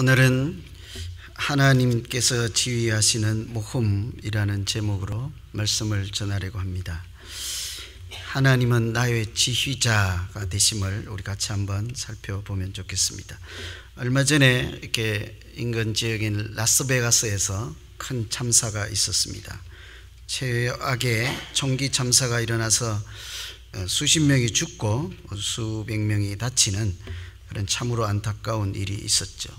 오늘은 하나님께서 지휘하시는 모험이라는 제목으로 말씀을 전하려고 합니다. 하나님은 나의 지휘자가 되심을 우리 같이 한번 살펴보면 좋겠습니다. 얼마 전에 이렇게 인근 지역인 라스베가스에서 큰 참사가 있었습니다. 최악의 총기 참사가 일어나서 수십 명이 죽고 수백 명이 다치는 그런 참으로 안타까운 일이 있었죠.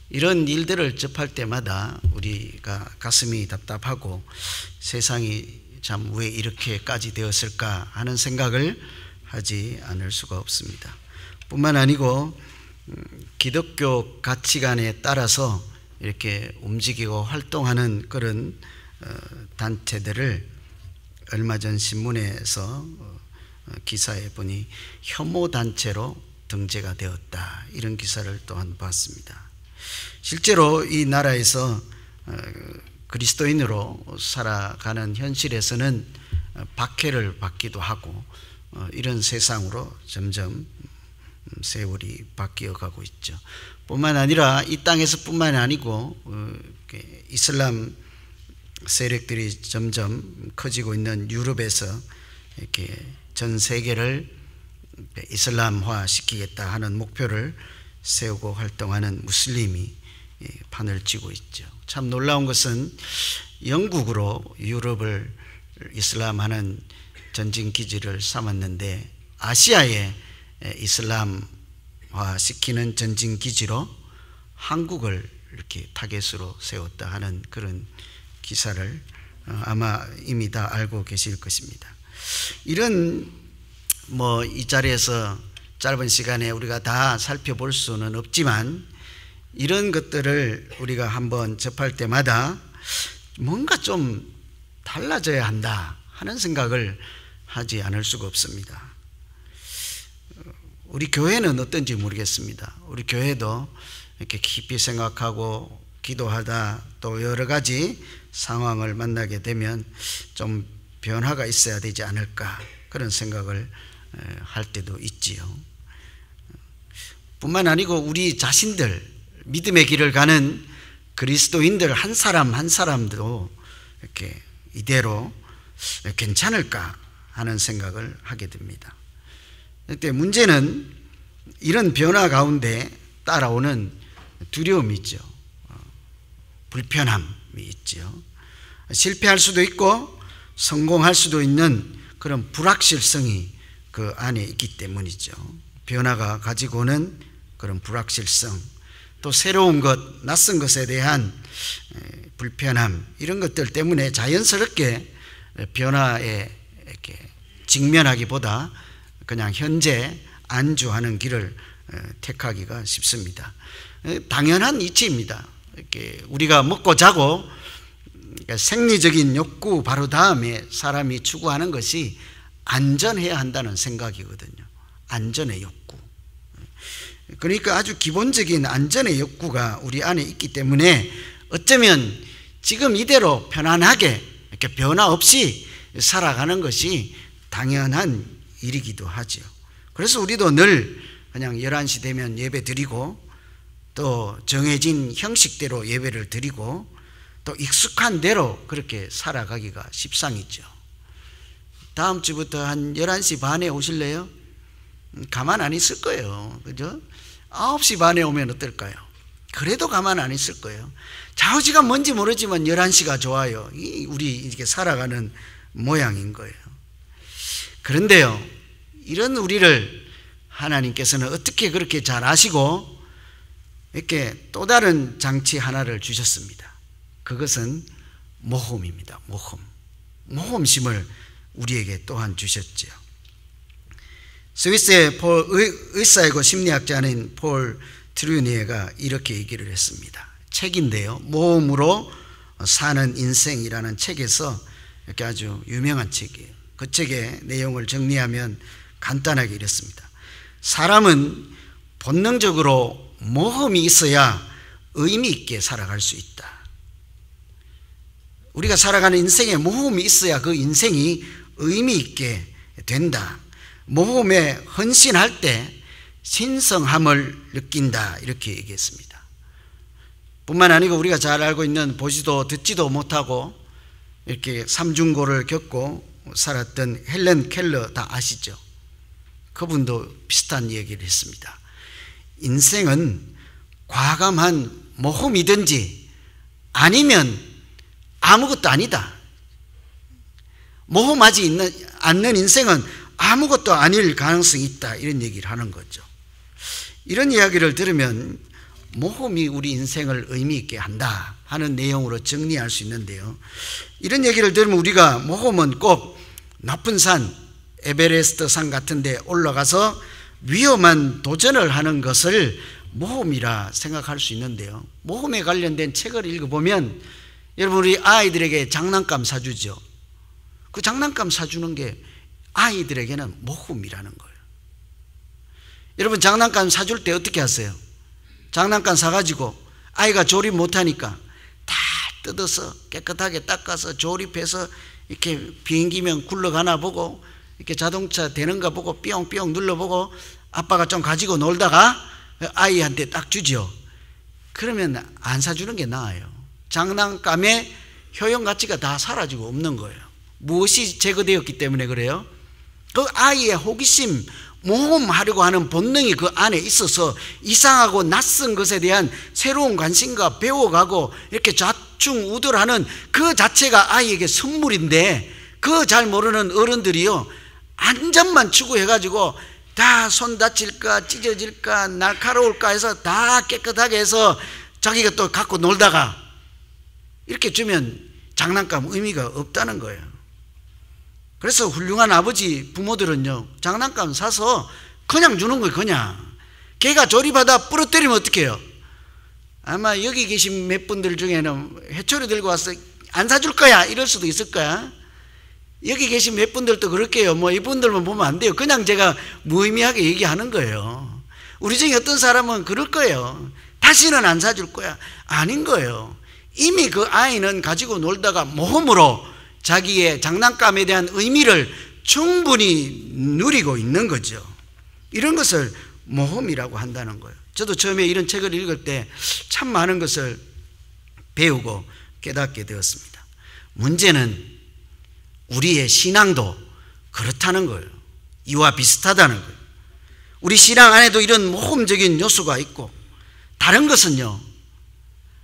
이런 일들을 접할 때마다 우리가 가슴이 답답하고 세상이 참 왜 이렇게까지 되었을까 하는 생각을 하지 않을 수가 없습니다. 뿐만 아니고 기독교 가치관에 따라서 이렇게 움직이고 활동하는 그런 단체들을 얼마 전 신문에서 기사에 보니 혐오 단체로 등재가 되었다, 이런 기사를 또한 봤습니다. 실제로 이 나라에서 그리스도인으로 살아가는 현실에서는 박해를 받기도 하고 이런 세상으로 점점 세월이 바뀌어 가고 있죠. 뿐만 아니라 이 땅에서 뿐만 아니고 이슬람 세력들이 점점 커지고 있는 유럽에서 이렇게 전 세계를 이슬람화 시키겠다 하는 목표를 세우고 활동하는 무슬림이 판을 치고 있죠. 참 놀라운 것은 영국으로 유럽을 이슬람하는 전진 기지를 삼았는데 아시아에 이슬람화 시키는 전진 기지로 한국을 이렇게 타겟으로 세웠다 하는 그런 기사를 아마 이미 다 알고 계실 것입니다. 이런 이 자리에서 짧은 시간에 우리가 다 살펴볼 수는 없지만 이런 것들을 우리가 한번 접할 때마다 뭔가 좀 달라져야 한다 하는 생각을 하지 않을 수가 없습니다. 우리 교회는 어떤지 모르겠습니다. 우리 교회도 이렇게 깊이 생각하고 기도하다 또 여러 가지 상황을 만나게 되면 좀 변화가 있어야 되지 않을까, 그런 생각을 할 때도 있지요. 뿐만 아니고 우리 자신들, 믿음의 길을 가는 그리스도인들 한 사람 한 사람도 이렇게 이대로 괜찮을까 하는 생각을 하게 됩니다. 그때 문제는 이런 변화 가운데 따라오는 두려움이 있죠. 불편함이 있죠. 실패할 수도 있고 성공할 수도 있는 그런 불확실성이 그 안에 있기 때문이죠. 변화가 가지고 오는 그런 불확실성, 또 새로운 것, 낯선 것에 대한 불편함, 이런 것들 때문에 자연스럽게 변화에 이렇게 직면하기보다 그냥 현재 안주하는 길을 택하기가 쉽습니다. 당연한 이치입니다. 이렇게 우리가 먹고 자고 생리적인 욕구 바로 다음에 사람이 추구하는 것이 안전해야 한다는 생각이거든요. 안전의 욕구. 그러니까 아주 기본적인 안전의 욕구가 우리 안에 있기 때문에 어쩌면 지금 이대로 편안하게 이렇게 변화 없이 살아가는 것이 당연한 일이기도 하죠. 그래서 우리도 늘 그냥 11시 되면 예배 드리고 또 정해진 형식대로 예배를 드리고 또 익숙한 대로 그렇게 살아가기가 십상이죠. 다음 주부터 한 11시 반에 오실래요? 가만 안 있을 거예요. 그죠? 9시 반에 오면 어떨까요? 그래도 가만 안 있을 거예요. 좌우지간 뭔지 모르지만 11시가 좋아요. 우리 이렇게 살아가는 모양인 거예요. 그런데요, 이런 우리를 하나님께서는 어떻게 그렇게 잘 아시고 이렇게 또 다른 장치 하나를 주셨습니다. 그것은 모험입니다. 모험심을 우리에게 또한 주셨죠. 스위스의 의사이고 심리학자인 폴 트루니에가 이렇게 얘기를 했습니다. 책인데요, 모험으로 사는 인생이라는 책에서 이렇게 아주 유명한 책이에요. 그 책의 내용을 정리하면 간단하게 이랬습니다. 사람은 본능적으로 모험이 있어야 의미 있게 살아갈 수 있다. 우리가 살아가는 인생에 모험이 있어야 그 인생이 의미 있게 된다. 모험에 헌신할 때 신성함을 느낀다, 이렇게 얘기했습니다. 뿐만 아니고 우리가 잘 알고 있는 보지도 듣지도 못하고 이렇게 삼중고를 겪고 살았던 헬렌 켈러 다 아시죠? 그분도 비슷한 얘기를 했습니다. 인생은 과감한 모험이든지 아니면 아무것도 아니다. 모험하지 않는 인생은 아무것도 아닐 가능성이 있다, 이런 얘기를 하는 거죠. 이런 이야기를 들으면 모험이 우리 인생을 의미 있게 한다 하는 내용으로 정리할 수 있는데요, 이런 얘기를 들으면 우리가 모험은 꼭 높은 산, 에베레스트 산 같은 데 올라가서 위험한 도전을 하는 것을 모험이라 생각할 수 있는데요, 모험에 관련된 책을 읽어보면 여러분, 우리 아이들에게 장난감 사주죠. 그 장난감 사주는 게 아이들에게는 모험이라는 거예요. 여러분, 장난감 사줄 때 어떻게 하세요? 장난감 사가지고 아이가 조립 못하니까 다 뜯어서 깨끗하게 닦아서 조립해서 이렇게 비행기면 굴러가나 보고 이렇게 자동차 되는가 보고 삐용삐용 눌러보고 아빠가 좀 가지고 놀다가 아이한테 딱 주죠. 그러면 안 사주는 게 나아요. 장난감의 효용 가치가 다 사라지고 없는 거예요. 무엇이 제거되었기 때문에 그래요? 그 아이의 호기심, 모험하려고 하는 본능이 그 안에 있어서 이상하고 낯선 것에 대한 새로운 관심과 배워가고 이렇게 좌충우돌하는 그 자체가 아이에게 선물인데, 그 잘 모르는 어른들이요, 안전만 추구해가지고 다 손 다칠까 찢어질까 날카로울까 해서 다 깨끗하게 해서 자기가 또 갖고 놀다가 이렇게 주면 장난감 의미가 없다는 거예요. 그래서 훌륭한 아버지 부모들은요, 장난감 사서 그냥 주는 거예요. 그냥 걔가 조립하다 부러뜨리면 어떻게 해요? 아마 여기 계신 몇 분들 중에는 회초리 들고 와서 안 사줄 거야 이럴 수도 있을 거야. 여기 계신 몇 분들도 그렇게요. 뭐 이분들만 보면 안 돼요. 그냥 제가 무의미하게 얘기하는 거예요. 우리 중에 어떤 사람은 그럴 거예요. 다시는 안 사줄 거야. 아닌 거예요. 이미 그 아이는 가지고 놀다가 모험으로 자기의 장난감에 대한 의미를 충분히 누리고 있는 거죠. 이런 것을 모험이라고 한다는 거예요. 저도 처음에 이런 책을 읽을 때 참 많은 것을 배우고 깨닫게 되었습니다. 문제는 우리의 신앙도 그렇다는 거예요. 이와 비슷하다는 거예요. 우리 신앙 안에도 이런 모험적인 요소가 있고, 다른 것은요,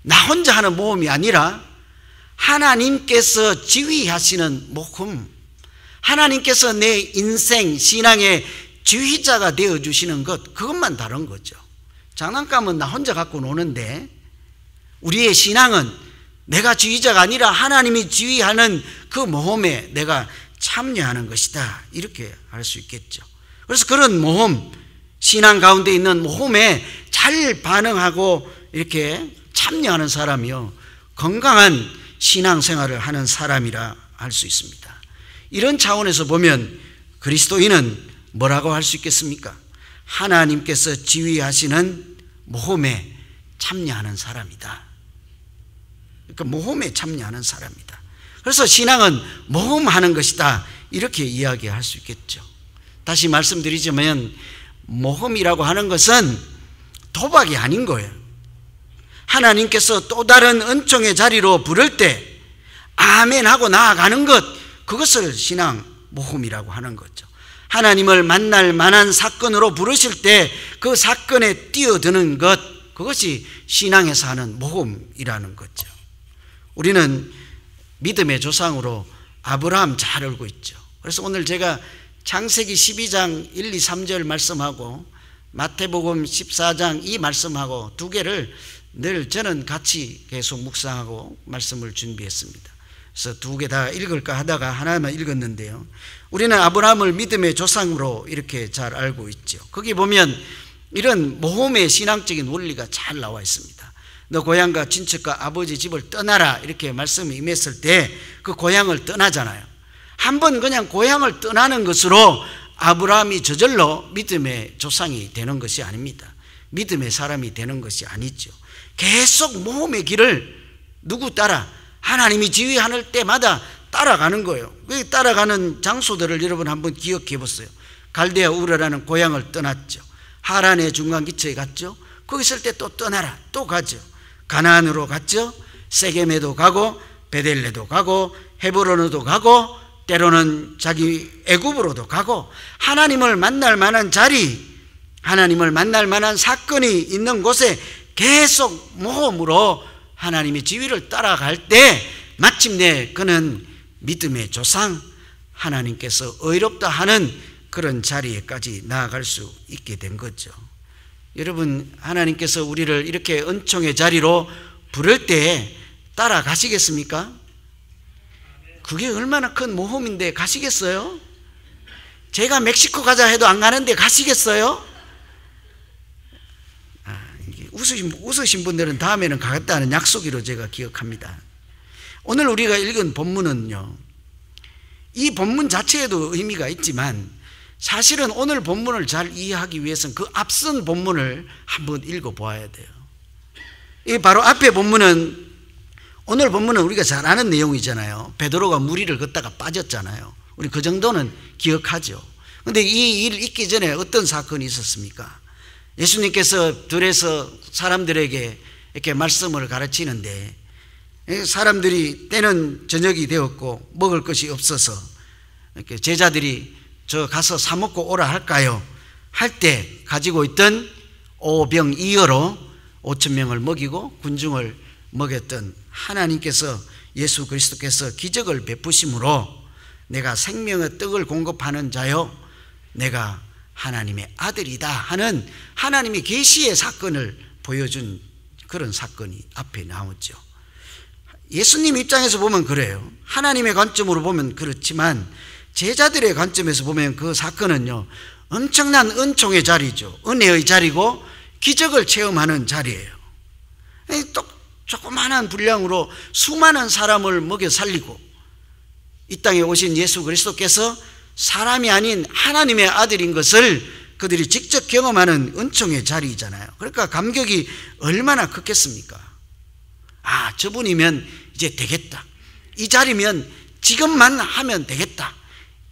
나 혼자 하는 모험이 아니라 하나님께서 지휘하시는 모험, 하나님께서 내 인생 신앙의 지휘자가 되어주시는 것, 그것만 다른 거죠. 장난감은 나 혼자 갖고 노는데 우리의 신앙은 내가 지휘자가 아니라 하나님이 지휘하는 그 모험에 내가 참여하는 것이다, 이렇게 할 수 있겠죠. 그래서 그런 모험, 신앙 가운데 있는 모험에 잘 반응하고 이렇게 참여하는 사람이요, 건강한 신앙생활을 하는 사람이라 할 수 있습니다. 이런 차원에서 보면 그리스도인은 뭐라고 할 수 있겠습니까? 하나님께서 지휘하시는 모험에 참여하는 사람이다. 그러니까 모험에 참여하는 사람이다. 그래서 신앙은 모험하는 것이다, 이렇게 이야기할 수 있겠죠. 다시 말씀드리자면 모험이라고 하는 것은 도박이 아닌 거예요. 하나님께서 또 다른 은총의 자리로 부를 때 아멘 하고 나아가는 것, 그것을 신앙 모험이라고 하는 거죠. 하나님을 만날 만한 사건으로 부르실 때 그 사건에 뛰어드는 것, 그것이 신앙에서 하는 모험이라는 거죠. 우리는 믿음의 조상으로 아브라함 잘 알고 있죠. 그래서 오늘 제가 창세기 12장 1, 2, 3절 말씀하고 마태복음 14장 이 말씀하고 두 개를 늘 저는 같이 계속 묵상하고 말씀을 준비했습니다. 그래서 두 개 다 읽을까 하다가 하나만 읽었는데요, 우리는 아브라함을 믿음의 조상으로 이렇게 잘 알고 있죠. 거기 보면 이런 모험의 신앙적인 원리가 잘 나와 있습니다. 너 고향과 친척과 아버지 집을 떠나라, 이렇게 말씀이 임했을 때 그 고향을 떠나잖아요. 한번 그냥 고향을 떠나는 것으로 아브라함이 저절로 믿음의 조상이 되는 것이 아닙니다. 믿음의 사람이 되는 것이 아니죠. 계속 모험의 길을 누구 따라? 하나님이 지휘하는 때마다 따라가는 거예요. 그 따라가는 장소들을 여러분 한번 기억해 보세요. 갈대아 우르라는 고향을 떠났죠. 하란의 중간 기초에 갔죠. 거기 있을 때 또 떠나라, 또 가죠. 가나안으로 갔죠. 세겜에도 가고 베델레도 가고 헤브론으로도 가고 때로는 자기 애굽으로도 가고 하나님을 만날 만한 자리, 하나님을 만날 만한 사건이 있는 곳에 계속 모험으로 하나님의 지위를 따라갈 때 마침내 그는 믿음의 조상, 하나님께서 의롭다 하는 그런 자리에까지 나아갈 수 있게 된 거죠. 여러분, 하나님께서 우리를 이렇게 은총의 자리로 부를 때 따라가시겠습니까? 그게 얼마나 큰 모험인데 가시겠어요? 제가 멕시코 가자 해도 안 가는데 가시겠어요? 웃으신 분들은 다음에는 가겠다는 약속으로 제가 기억합니다. 오늘 우리가 읽은 본문은요, 이 본문 자체에도 의미가 있지만 사실은 오늘 본문을 잘 이해하기 위해서는 그 앞선 본문을 한번 읽어보아야 돼요. 이 바로 앞에 본문은, 오늘 본문은 우리가 잘 아는 내용이잖아요. 베드로가 무리를 걷다가 빠졌잖아요. 우리 그 정도는 기억하죠. 그런데 이 일 있기 전에 어떤 사건이 있었습니까? 예수님께서 들에서 사람들에게 이렇게 말씀을 가르치는데 사람들이 때는 저녁이 되었고 먹을 것이 없어서 이렇게 제자들이 저 가서 사 먹고 오라 할까요? 할 때 가지고 있던 오병이어로 5,000명을 먹이고 군중을 먹였던 하나님께서, 예수 그리스도께서 기적을 베푸심으로 내가 생명의 떡을 공급하는 자요, 내가 하나님의 아들이다 하는 하나님의 계시의 사건을 보여준 그런 사건이 앞에 나오죠. 예수님 입장에서 보면 그래요. 하나님의 관점으로 보면 그렇지만 제자들의 관점에서 보면 그 사건은요, 엄청난 은총의 자리죠. 은혜의 자리고 기적을 체험하는 자리예요. 또 조그마한 분량으로 수많은 사람을 먹여 살리고 이 땅에 오신 예수 그리스도께서 사람이 아닌 하나님의 아들인 것을 그들이 직접 경험하는 은총의 자리이잖아요. 그러니까 감격이 얼마나 컸겠습니까? 아, 저분이면 이제 되겠다, 이 자리면 지금만 하면 되겠다,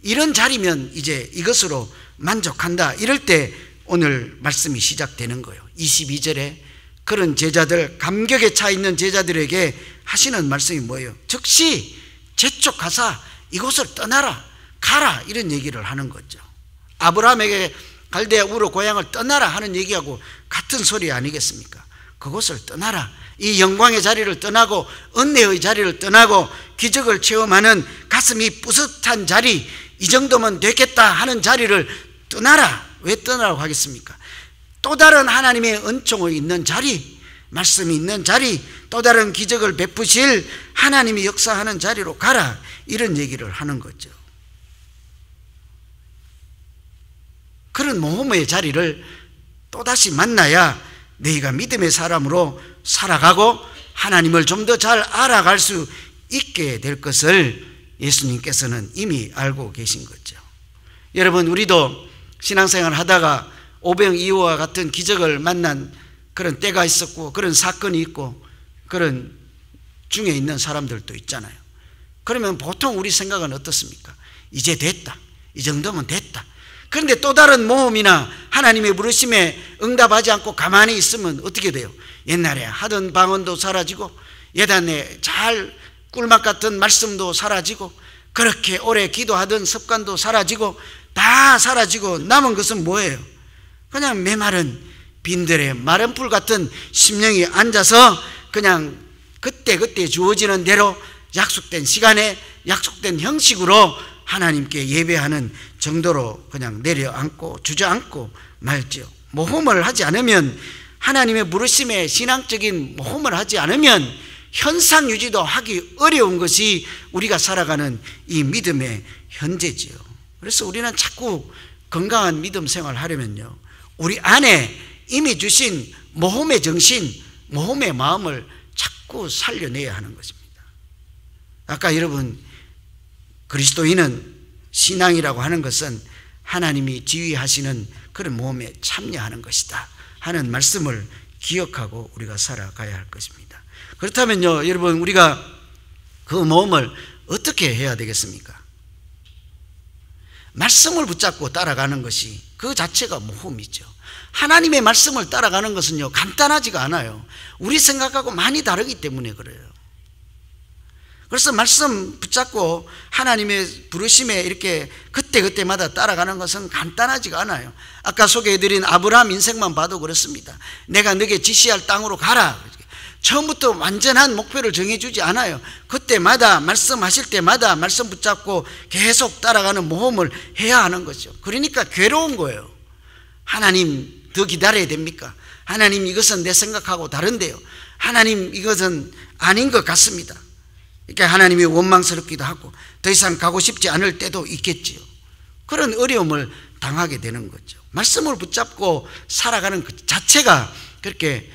이런 자리면 이제 이것으로 만족한다, 이럴 때 오늘 말씀이 시작되는 거예요. 22절에 그런 제자들, 감격에 차 있는 제자들에게 하시는 말씀이 뭐예요? 즉시 재촉하사 이곳을 떠나라, 가라, 이런 얘기를 하는 거죠. 아브라함에게 갈대아 우르 고향을 떠나라 하는 얘기하고 같은 소리 아니겠습니까? 그곳을 떠나라, 이 영광의 자리를 떠나고 은혜의 자리를 떠나고 기적을 체험하는 가슴이 뿌듯한 자리, 이 정도면 되겠다 하는 자리를 떠나라. 왜 떠나라고 하겠습니까? 또 다른 하나님의 은총이 있는 자리, 말씀이 있는 자리, 또 다른 기적을 베푸실 하나님이 역사하는 자리로 가라, 이런 얘기를 하는 거죠. 그런 모험의 자리를 또다시 만나야 너희가 믿음의 사람으로 살아가고 하나님을 좀 더 잘 알아갈 수 있게 될 것을 예수님께서는 이미 알고 계신 거죠. 여러분, 우리도 신앙생활 하다가 오병이어와 같은 기적을 만난 그런 때가 있었고 그런 사건이 있고 그런 중에 있는 사람들도 있잖아요. 그러면 보통 우리 생각은 어떻습니까? 이제 됐다, 이 정도면 됐다. 그런데 또 다른 모험이나 하나님의 부르심에 응답하지 않고 가만히 있으면 어떻게 돼요? 옛날에 하던 방언도 사라지고 예단에 잘 꿀맛 같은 말씀도 사라지고 그렇게 오래 기도하던 습관도 사라지고 다 사라지고 남은 것은 뭐예요? 그냥 메마른 빈들에 마른 풀 같은 심령이 앉아서 그냥 그때그때 주어지는 대로 약속된 시간에 약속된 형식으로 하나님께 예배하는 정도로 그냥 내려앉고 주저앉고 말죠. 모험을 하지 않으면, 하나님의 부르심에 신앙적인 모험을 하지 않으면 현상 유지도 하기 어려운 것이 우리가 살아가는 이 믿음의 현재지요. 그래서 우리는 자꾸 건강한 믿음 생활을 하려면요, 우리 안에 이미 주신 모험의 정신, 모험의 마음을 자꾸 살려내야 하는 것입니다. 아까 여러분, 그리스도인은, 신앙이라고 하는 것은 하나님이 지휘하시는 그런 모험에 참여하는 것이다 하는 말씀을 기억하고 우리가 살아가야 할 것입니다. 그렇다면요, 여러분, 우리가 그 모험을 어떻게 해야 되겠습니까? 말씀을 붙잡고 따라가는 것이 그 자체가 모험이죠. 하나님의 말씀을 따라가는 것은요, 간단하지가 않아요. 우리 생각하고 많이 다르기 때문에 그래요. 그래서 말씀 붙잡고 하나님의 부르심에 이렇게 그때그때마다 따라가는 것은 간단하지가 않아요. 아까 소개해드린 아브라함 인생만 봐도 그렇습니다. 내가 너에게 지시할 땅으로 가라. 처음부터 완전한 목표를 정해주지 않아요. 그때마다 말씀하실 때마다 말씀 붙잡고 계속 따라가는 모험을 해야 하는 거죠. 그러니까 괴로운 거예요. 하나님 더 기다려야 됩니까? 하나님 이것은 내 생각하고 다른데요. 하나님 이것은 아닌 것 같습니다. 그러니까 하나님이 원망스럽기도 하고 더 이상 가고 싶지 않을 때도 있겠지요. 그런 어려움을 당하게 되는 거죠. 말씀을 붙잡고 살아가는 그 자체가 그렇게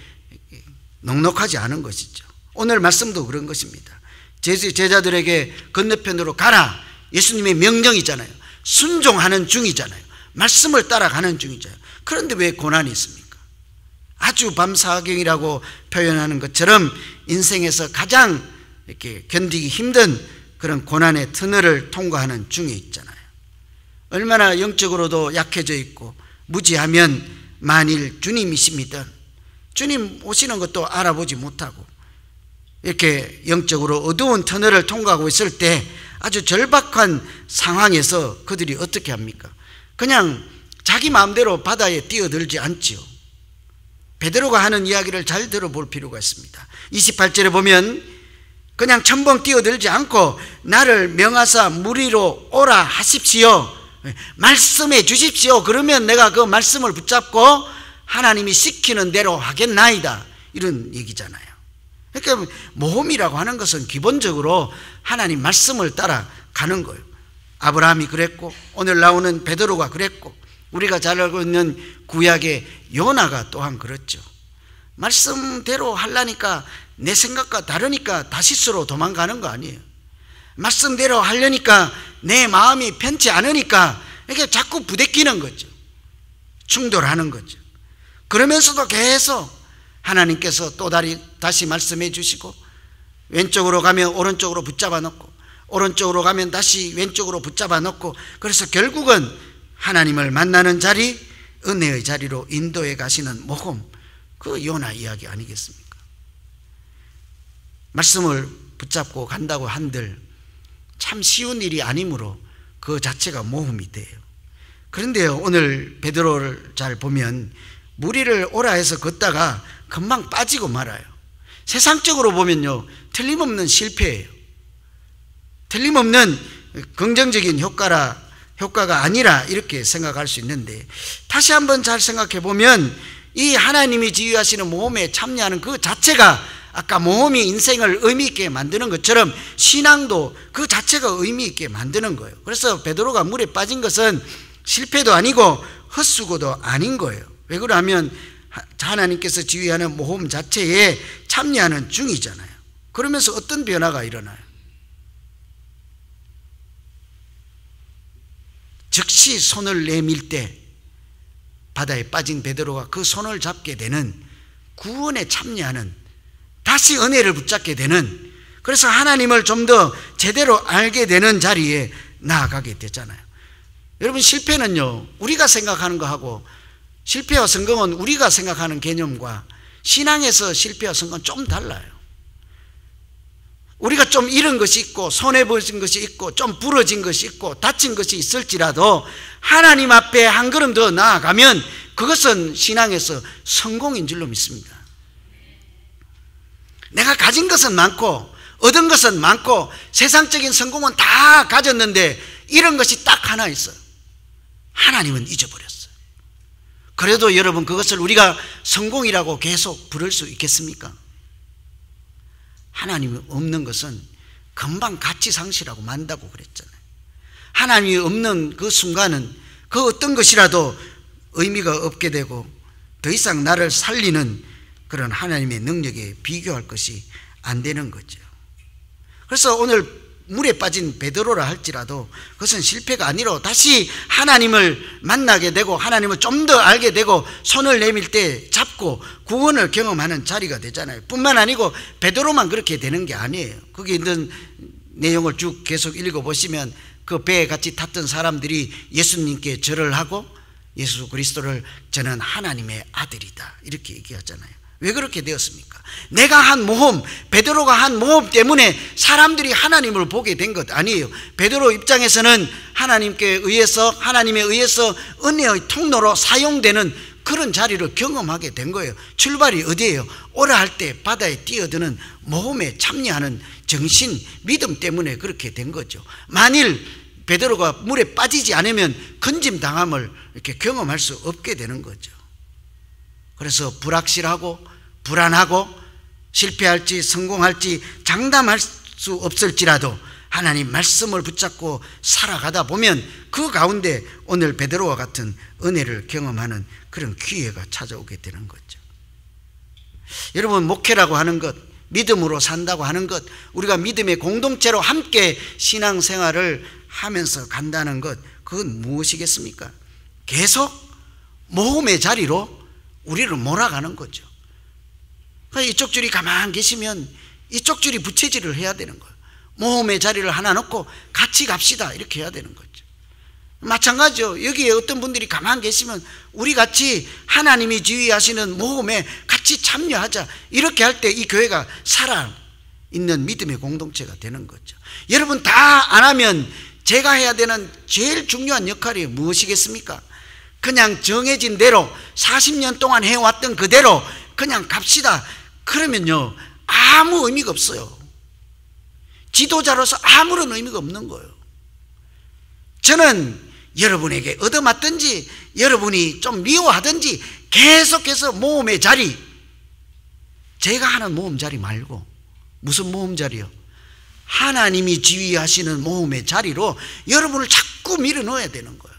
넉넉하지 않은 것이죠. 오늘 말씀도 그런 것입니다. 제자들에게 건너편으로 가라. 예수님의 명령이잖아요. 순종하는 중이잖아요. 말씀을 따라가는 중이잖아요. 그런데 왜 고난이 있습니까? 아주 밤사경이라고 표현하는 것처럼 인생에서 가장 이렇게 견디기 힘든 그런 고난의 터널을 통과하는 중에 있잖아요. 얼마나 영적으로도 약해져 있고 무지하면 만일 주님이십니다. 주님 오시는 것도 알아보지 못하고 이렇게 영적으로 어두운 터널을 통과하고 있을 때 아주 절박한 상황에서 그들이 어떻게 합니까? 그냥 자기 마음대로 바다에 뛰어들지 않지요. 베드로가 하는 이야기를 잘 들어볼 필요가 있습니다. 28절에 보면 그냥 첨벙 뛰어들지 않고 나를 명하사 물 위로 오라 하십시오. 말씀해 주십시오. 그러면 내가 그 말씀을 붙잡고 하나님이 시키는 대로 하겠나이다. 이런 얘기잖아요. 그러니까 모험이라고 하는 것은 기본적으로 하나님 말씀을 따라가는 거예요. 아브라함이 그랬고 오늘 나오는 베드로가 그랬고 우리가 잘 알고 있는 구약의 요나가 또한 그렇죠. 말씀대로 하려니까 내 생각과 다르니까 다시스로 도망가는 거 아니에요. 말씀대로 하려니까 내 마음이 편치 않으니까 이렇게 자꾸 부대끼는 거죠. 충돌하는 거죠. 그러면서도 계속 하나님께서 또 다시 말씀해 주시고 왼쪽으로 가면 오른쪽으로 붙잡아 놓고 오른쪽으로 가면 다시 왼쪽으로 붙잡아 놓고 그래서 결국은 하나님을 만나는 자리, 은혜의 자리로 인도해 가시는 모험, 그 요나 이야기 아니겠습니까? 말씀을 붙잡고 간다고 한들 참 쉬운 일이 아니므로 그 자체가 모험이 돼요. 그런데요, 오늘 베드로를 잘 보면 물 위를 오라 해서 걷다가 금방 빠지고 말아요. 세상적으로 보면요, 틀림없는 실패예요. 틀림없는 긍정적인 효과가 아니라 이렇게 생각할 수 있는데, 다시 한번 잘 생각해 보면 이 하나님이 지휘하시는 모험에 참여하는 그 자체가 아까 모험이 인생을 의미 있게 만드는 것처럼 신앙도 그 자체가 의미 있게 만드는 거예요. 그래서 베드로가 물에 빠진 것은 실패도 아니고 헛수고도 아닌 거예요. 왜 그러냐면 하나님께서 지휘하는 모험 자체에 참여하는 중이잖아요. 그러면서 어떤 변화가 일어나요? 즉시 손을 내밀 때 바다에 빠진 베드로가 그 손을 잡게 되는, 구원에 참여하는, 다시 은혜를 붙잡게 되는, 그래서 하나님을 좀 더 제대로 알게 되는 자리에 나아가게 되잖아요. 여러분, 실패는요, 우리가 생각하는 거하고, 실패와 성공은 우리가 생각하는 개념과 신앙에서 실패와 성공은 좀 달라요. 우리가 좀 잃은 것이 있고 손해보신 것이 있고 좀 부러진 것이 있고 다친 것이 있을지라도 하나님 앞에 한 걸음 더 나아가면 그것은 신앙에서 성공인 줄로 믿습니다. 내가 가진 것은 많고 얻은 것은 많고 세상적인 성공은 다 가졌는데 이런 것이 딱 하나 있어요. 하나님은 잊어버렸어요. 그래도 여러분, 그것을 우리가 성공이라고 계속 부를 수 있겠습니까? 하나님이 없는 것은 금방 가치 상실하고 만다고 그랬잖아요. 하나님이 없는 그 순간은 그 어떤 것이라도 의미가 없게 되고 더 이상 나를 살리는 그런 하나님의 능력에 비교할 것이 안 되는 거죠. 그래서 오늘 물에 빠진 베드로라 할지라도 그것은 실패가 아니라 다시 하나님을 만나게 되고 하나님을 좀 더 알게 되고 손을 내밀 때 잡고 구원을 경험하는 자리가 되잖아요. 뿐만 아니고 베드로만 그렇게 되는 게 아니에요. 거기 있는 내용을 쭉 계속 읽어보시면 그 배에 같이 탔던 사람들이 예수님께 절을 하고 예수 그리스도를 저는 하나님의 아들이다 이렇게 얘기하잖아요. 왜 그렇게 되었습니까? 내가 한 모험, 베드로가 한 모험 때문에 사람들이 하나님을 보게 된 것 아니에요. 베드로 입장에서는 하나님에 의해서 은혜의 통로로 사용되는 그런 자리를 경험하게 된 거예요. 출발이 어디예요? 오라 할 때 바다에 뛰어드는 모험에 참여하는 정신, 믿음 때문에 그렇게 된 거죠. 만일 베드로가 물에 빠지지 않으면 건짐당함을 이렇게 경험할 수 없게 되는 거죠. 그래서 불확실하고 불안하고 실패할지 성공할지 장담할 수 없을지라도 하나님 말씀을 붙잡고 살아가다 보면 그 가운데 오늘 베드로와 같은 은혜를 경험하는 그런 기회가 찾아오게 되는 거죠. 여러분, 목회라고 하는 것, 믿음으로 산다고 하는 것, 우리가 믿음의 공동체로 함께 신앙생활을 하면서 간다는 것, 그건 무엇이겠습니까? 계속 모험의 자리로 우리를 몰아가는 거죠. 그러니까 이쪽 줄이 가만히 계시면 이쪽 줄이 부채질을 해야 되는 거예요. 모험의 자리를 하나 놓고 같이 갑시다 이렇게 해야 되는 거죠. 마찬가지죠. 여기에 어떤 분들이 가만히 계시면 우리 같이 하나님이 지휘하시는 모험에 같이 참여하자 이렇게 할 때 이 교회가 살아있는 믿음의 공동체가 되는 거죠. 여러분, 다 안 하면 제가 해야 되는 제일 중요한 역할이 무엇이겠습니까? 그냥 정해진 대로 40년 동안 해왔던 그대로 그냥 갑시다. 그러면요 아무 의미가 없어요. 지도자로서 아무런 의미가 없는 거예요. 저는 여러분에게 얻어맞든지 여러분이 좀 미워하든지 계속해서 모험의 자리, 제가 하는 모험 자리 말고 무슨 모험 자리요? 하나님이 지휘하시는 모험의 자리로 여러분을 자꾸 밀어넣어야 되는 거예요.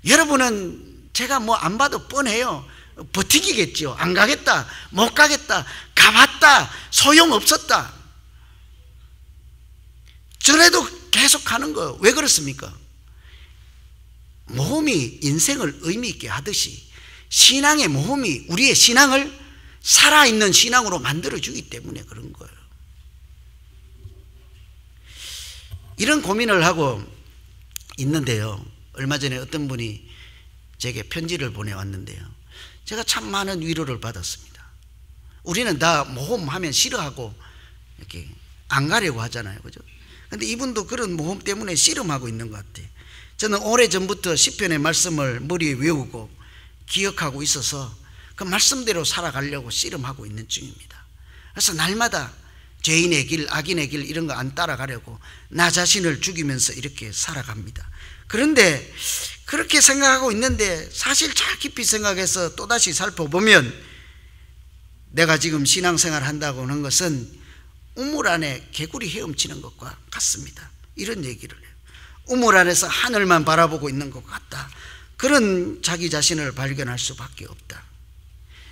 여러분은 제가 뭐 안 봐도 뻔해요. 버티기겠죠. 안 가겠다, 못 가겠다, 가봤다, 소용없었다. 저래도 계속 가는 거예요. 왜 그렇습니까? 모험이 인생을 의미 있게 하듯이 신앙의 모험이 우리의 신앙을 살아있는 신앙으로 만들어주기 때문에 그런 거예요. 이런 고민을 하고 있는데요, 얼마 전에 어떤 분이 제게 편지를 보내왔는데요, 제가 참 많은 위로를 받았습니다. 우리는 다 모험하면 싫어하고 이렇게 안 가려고 하잖아요, 그죠? 근데 이분도 그런 모험 때문에 씨름하고 있는 것 같아요. 저는 오래전부터 시편의 말씀을 머리에 외우고 기억하고 있어서 그 말씀대로 살아가려고 씨름하고 있는 중입니다. 그래서 날마다 죄인의 길, 악인의 길 이런 거 안 따라가려고 나 자신을 죽이면서 이렇게 살아갑니다. 그런데 그렇게 생각하고 있는데 사실 잘 깊이 생각해서 또다시 살펴보면 내가 지금 신앙생활 한다고 하는 것은 우물 안에 개구리 헤엄치는 것과 같습니다. 이런 얘기를 해요. 우물 안에서 하늘만 바라보고 있는 것 같다. 그런 자기 자신을 발견할 수밖에 없다.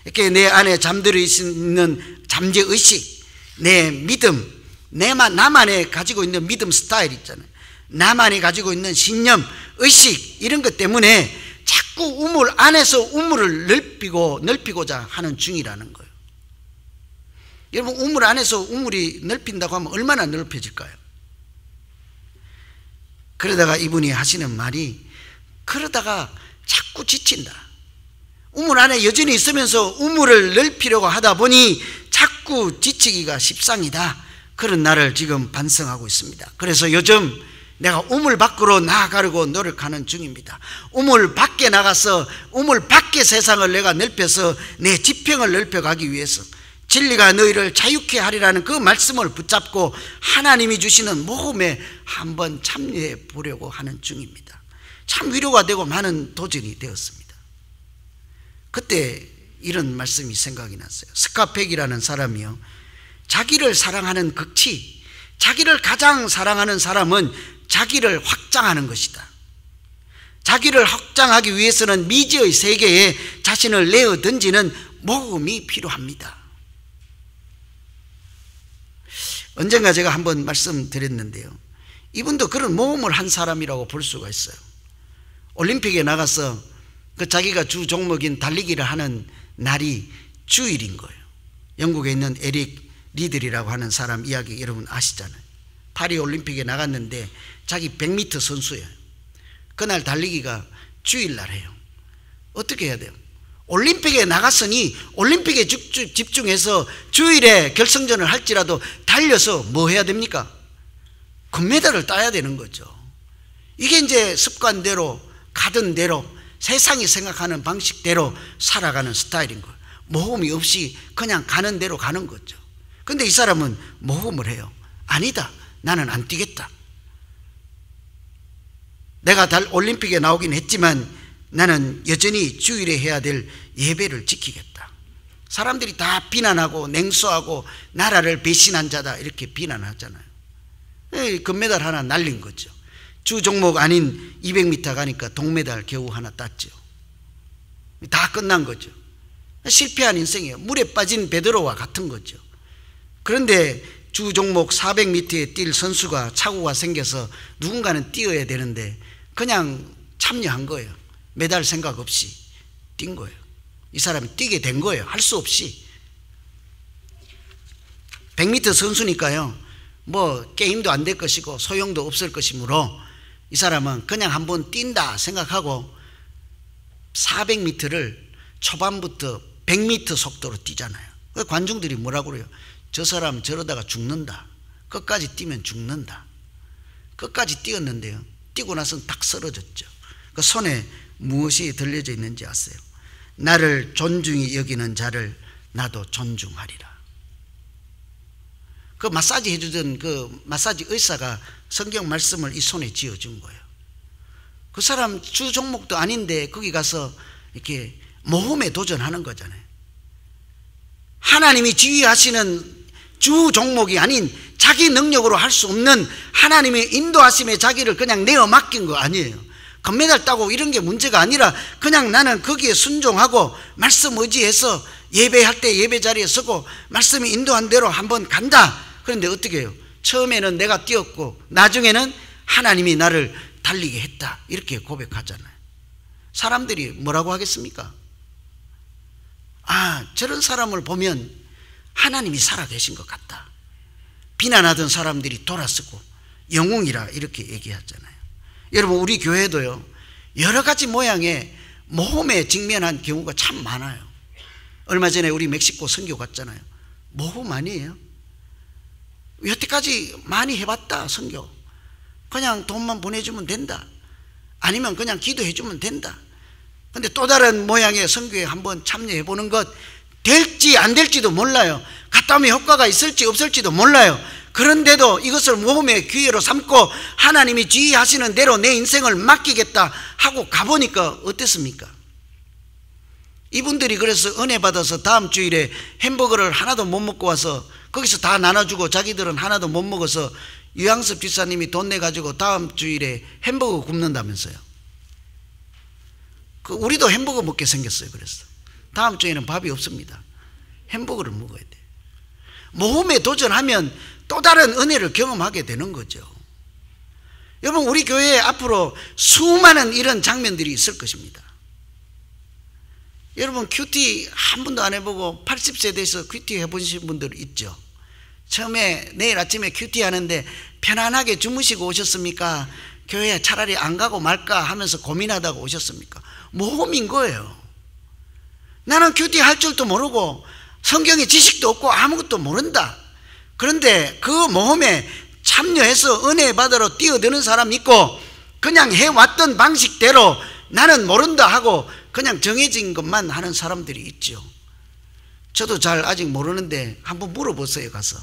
이렇게 내 안에 잠들어 있는 잠재의식, 내 믿음, 나만의 가지고 있는 믿음 스타일 있잖아요. 나만이 가지고 있는 신념, 의식 이런 것 때문에 자꾸 우물 안에서 우물을 넓히고자 하는 중이라는 거예요. 여러분, 우물 안에서 우물이 넓힌다고 하면 얼마나 넓혀질까요? 그러다가 이분이 하시는 말이, 그러다가 자꾸 지친다. 우물 안에 여전히 있으면서 우물을 넓히려고 하다 보니 자꾸 지치기가 십상이다. 그런 나를 지금 반성하고 있습니다. 그래서 요즘 내가 우물 밖으로 나아가려고 노력하는 중입니다. 우물 밖에 나가서 우물 밖의 세상을 내가 넓혀서 내 지평을 넓혀가기 위해서 진리가 너희를 자유케 하리라는 그 말씀을 붙잡고 하나님이 주시는 모험에 한번 참여해 보려고 하는 중입니다. 참 위로가 되고 많은 도전이 되었습니다. 그때 이런 말씀이 생각이 났어요. 스카펙이라는 사람이요, 자기를 사랑하는 극치, 자기를 가장 사랑하는 사람은 자기를 확장하는 것이다. 자기를 확장하기 위해서는 미지의 세계에 자신을 내어 던지는 모험이 필요합니다. 언젠가 제가 한번 말씀드렸는데요, 이분도 그런 모험을 한 사람이라고 볼 수가 있어요. 올림픽에 나가서 그 자기가 주 종목인 달리기를 하는 날이 주일인 거예요. 영국에 있는 에릭 리들이라고 하는 사람 이야기 여러분 아시잖아요. 파리 올림픽에 나갔는데 자기 100m 선수예요. 그날 달리기가 주일날 해요. 어떻게 해야 돼요? 올림픽에 나갔으니 올림픽에 집중해서 주일에 결승전을 할지라도 달려서 뭐 해야 됩니까? 금메달을 따야 되는 거죠. 이게 이제 습관대로 가던 대로 세상이 생각하는 방식대로 살아가는 스타일인 거예요. 모험이 없이 그냥 가는 대로 가는 거죠. 근데 이 사람은 모험을 해요. 아니다, 나는 안 뛰겠다. 내가 올림픽에 나오긴 했지만 나는 여전히 주일에 해야 될 예배를 지키겠다. 사람들이 다 비난하고 냉소하고 나라를 배신한 자다 이렇게 비난하잖아요. 금메달 하나 날린 거죠. 주 종목 아닌 200m 가니까 동메달 겨우 하나 땄죠. 다 끝난 거죠. 실패한 인생이에요. 물에 빠진 베드로와 같은 거죠. 그런데 주 종목 400m에 뛸 선수가 착오가 생겨서 누군가는 뛰어야 되는데 그냥 참여한 거예요. 메달 생각 없이 뛴 거예요. 이 사람이 뛰게 된 거예요. 할 수 없이. 100m 선수니까요, 뭐 게임도 안 될 것이고 소용도 없을 것이므로 이 사람은 그냥 한번 뛴다 생각하고 400m를 초반부터 100m 속도로 뛰잖아요. 관중들이 뭐라고 그래요? 저 사람 저러다가 죽는다. 끝까지 뛰면 죽는다. 끝까지 뛰었는데요, 뛰고 나서는 딱 쓰러졌죠. 그 손에 무엇이 들려져 있는지 아세요? 나를 존중히 여기는 자를 나도 존중하리라. 그 마사지 해주던 그 마사지 의사가 성경 말씀을 이 손에 쥐어준 거예요. 그 사람 주 종목도 아닌데 거기 가서 이렇게 모험에 도전하는 거잖아요. 하나님이 지휘하시는 주 종목이 아닌 자기 능력으로 할 수 없는 하나님의 인도하심에 자기를 그냥 내어 맡긴 거 아니에요. 금메달 따고 이런 게 문제가 아니라 그냥 나는 거기에 순종하고 말씀 의지해서 예배할 때 예배 자리에 서고 말씀이 인도한 대로 한번 간다. 그런데 어떻게 해요? 처음에는 내가 뛰었고 나중에는 하나님이 나를 달리게 했다, 이렇게 고백하잖아요. 사람들이 뭐라고 하겠습니까? 아, 저런 사람을 보면 하나님이 살아계신 것 같다. 비난하던 사람들이 돌아서고 영웅이라 이렇게 얘기하잖아요. 여러분, 우리 교회도요, 여러 가지 모양의 모험에 직면한 경우가 참 많아요. 얼마 전에 우리 멕시코 선교 갔잖아요. 모험 아니에요? 여태까지 많이 해봤다. 선교 그냥 돈만 보내주면 된다, 아니면 그냥 기도해주면 된다. 근데 또 다른 모양의 선교에 한번 참여해보는 것, 될지 안 될지도 몰라요. 갔다 오면 효과가 있을지 없을지도 몰라요. 그런데도 이것을 모험의 기회로 삼고 하나님이 지휘하시는 대로 내 인생을 맡기겠다 하고 가보니까 어땠습니까? 이분들이 그래서 은혜 받아서 다음 주일에 햄버거를 하나도 못 먹고 와서 거기서 다 나눠주고 자기들은 하나도 못 먹어서 유양섭 집사님이 돈 내가지고 다음 주일에 햄버거 굽는다면서요. 우리도 햄버거 먹게 생겼어요. 그래서 다음 주에는 밥이 없습니다. 햄버거를 먹어야 돼요. 모험에 도전하면 또 다른 은혜를 경험하게 되는 거죠. 여러분, 우리 교회에 앞으로 수많은 이런 장면들이 있을 것입니다. 여러분, 큐티 한 번도 안 해보고 80세 돼서 큐티 해보신 분들 있죠. 처음에 내일 아침에 큐티 하는데 편안하게 주무시고 오셨습니까? 교회에 차라리 안 가고 말까 하면서 고민하다가 오셨습니까? 모험인 거예요. 나는 큐티 할 줄도 모르고 성경의 지식도 없고 아무것도 모른다. 그런데 그 모험에 참여해서 은혜 받으러 뛰어드는 사람 있고, 그냥 해왔던 방식대로 나는 모른다 하고 그냥 정해진 것만 하는 사람들이 있죠. 저도 잘 아직 모르는데 한번 물어보세요. 가서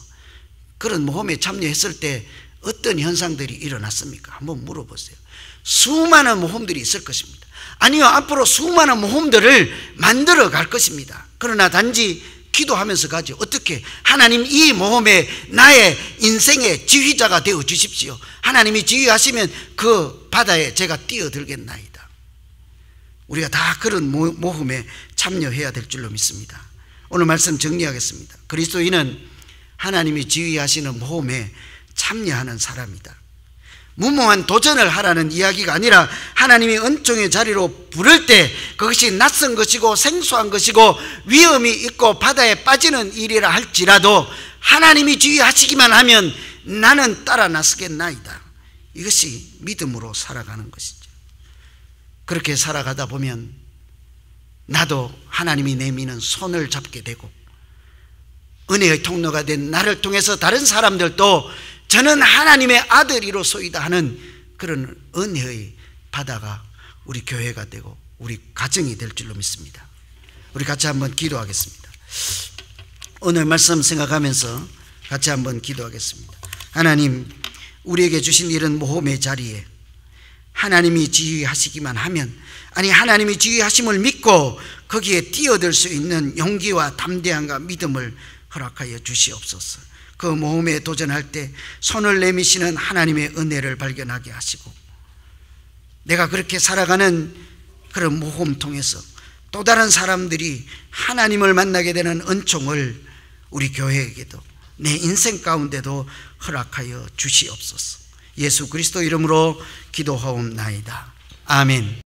그런 모험에 참여했을 때 어떤 현상들이 일어났습니까? 한번 물어보세요. 수많은 모험들이 있을 것입니다. 아니요, 앞으로 수많은 모험들을 만들어 갈 것입니다. 그러나 단지 기도하면서 가죠. 어떻게? 하나님, 이 모험에 나의 인생의 지휘자가 되어 주십시오. 하나님이 지휘하시면 그 바다에 제가 뛰어들겠나이다. 우리가 다 그런 모험에 참여해야 될 줄로 믿습니다. 오늘 말씀 정리하겠습니다. 그리스도인은 하나님이 지휘하시는 모험에 참여하는 사람이다. 무모한 도전을 하라는 이야기가 아니라 하나님이 은총의 자리로 부를 때 그것이 낯선 것이고 생소한 것이고 위험이 있고 바다에 빠지는 일이라 할지라도 하나님이 지휘하시기만 하면 나는 따라 나서겠나이다. 이것이 믿음으로 살아가는 것이죠. 그렇게 살아가다 보면 나도 하나님이 내미는 손을 잡게 되고 은혜의 통로가 된 나를 통해서 다른 사람들도 저는 하나님의 아들이로소이다 하는 그런 은혜의 바다가 우리 교회가 되고 우리 가정이 될 줄로 믿습니다. 우리 같이 한번 기도하겠습니다. 오늘 말씀 생각하면서 같이 한번 기도하겠습니다. 하나님, 우리에게 주신 이런 모험의 자리에 하나님이 지휘하시기만 하면, 아니 하나님이 지휘하심을 믿고 거기에 뛰어들 수 있는 용기와 담대함과 믿음을 허락하여 주시옵소서. 그 모험에 도전할 때 손을 내미시는 하나님의 은혜를 발견하게 하시고, 내가 그렇게 살아가는 그런 모험 통해서 또 다른 사람들이 하나님을 만나게 되는 은총을 우리 교회에게도 내 인생 가운데도 허락하여 주시옵소서. 예수 그리스도 이름으로 기도하옵나이다. 아멘.